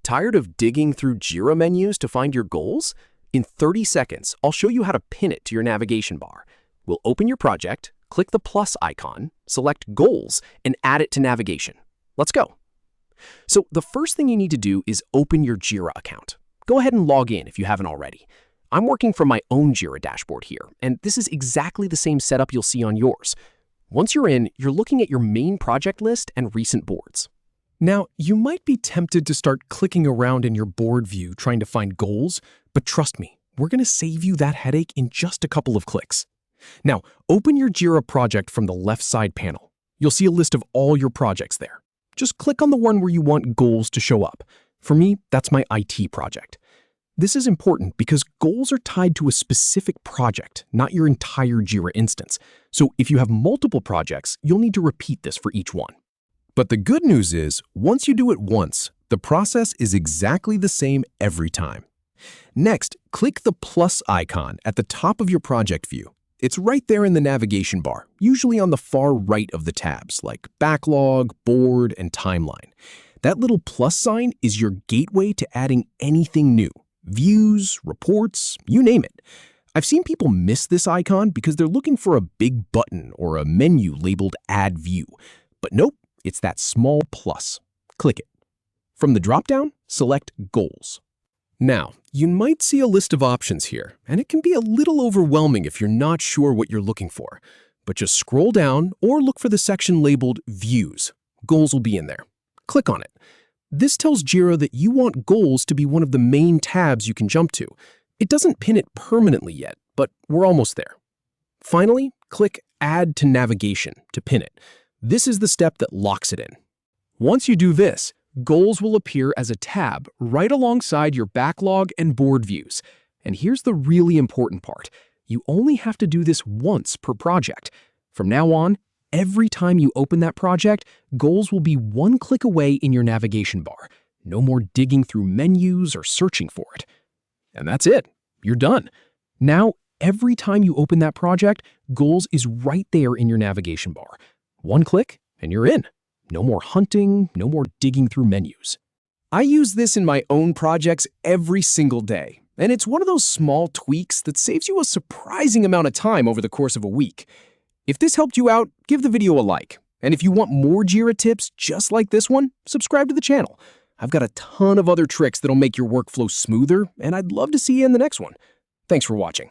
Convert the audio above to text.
Tired of digging through Jira menus to find your goals? In 30 seconds, I'll show you how to pin it to your navigation bar. We'll open your project, click the plus icon, select Goals, and add it to navigation. Let's go. So the first thing you need to do is open your Jira account. Go ahead and log in if you haven't already. I'm working from my own Jira dashboard here, and this is exactly the same setup you'll see on yours. Once you're in, you're looking at your main project list and recent boards. Now, you might be tempted to start clicking around in your board view trying to find goals, but trust me, we're going to save you that headache in just a couple of clicks. Now, open your Jira project from the left side panel. You'll see a list of all your projects there. Just click on the one where you want goals to show up. For me, that's my IT project. This is important because goals are tied to a specific project, not your entire Jira instance. So if you have multiple projects, you'll need to repeat this for each one. But the good news is, once you do it once, the process is exactly the same every time. Next, click the plus icon at the top of your project view. It's right there in the navigation bar, usually on the far right of the tabs, like Backlog, Board, and Timeline. That little plus sign is your gateway to adding anything new. Views, reports, you name it. I've seen people miss this icon because they're looking for a big button or a menu labeled Add View. But nope, it's that small plus. Click it. From the dropdown, select Goals. Now, you might see a list of options here, and it can be a little overwhelming if you're not sure what you're looking for. But just scroll down or look for the section labeled Views. Goals will be in there. Click on it. This tells Jira that you want goals to be one of the main tabs you can jump to. It doesn't pin it permanently yet, but we're almost there. Finally, click Add to Navigation to pin it. This is the step that locks it in. Once you do this, goals will appear as a tab right alongside your backlog and board views. And here's the really important part. You only have to do this once per project. From now on, every time you open that project, goals will be one click away in your navigation bar. No more digging through menus or searching for it. And that's it. You're done. Now, every time you open that project, goals is right there in your navigation bar. One click and you're in. No more hunting, no more digging through menus. I use this in my own projects every single day, and it's one of those small tweaks that saves you a surprising amount of time over the course of a week. If this helped you out, give the video a like. And if you want more Jira tips just like this one, subscribe to the channel. I've got a ton of other tricks that'll make your workflow smoother, and I'd love to see you in the next one. Thanks for watching.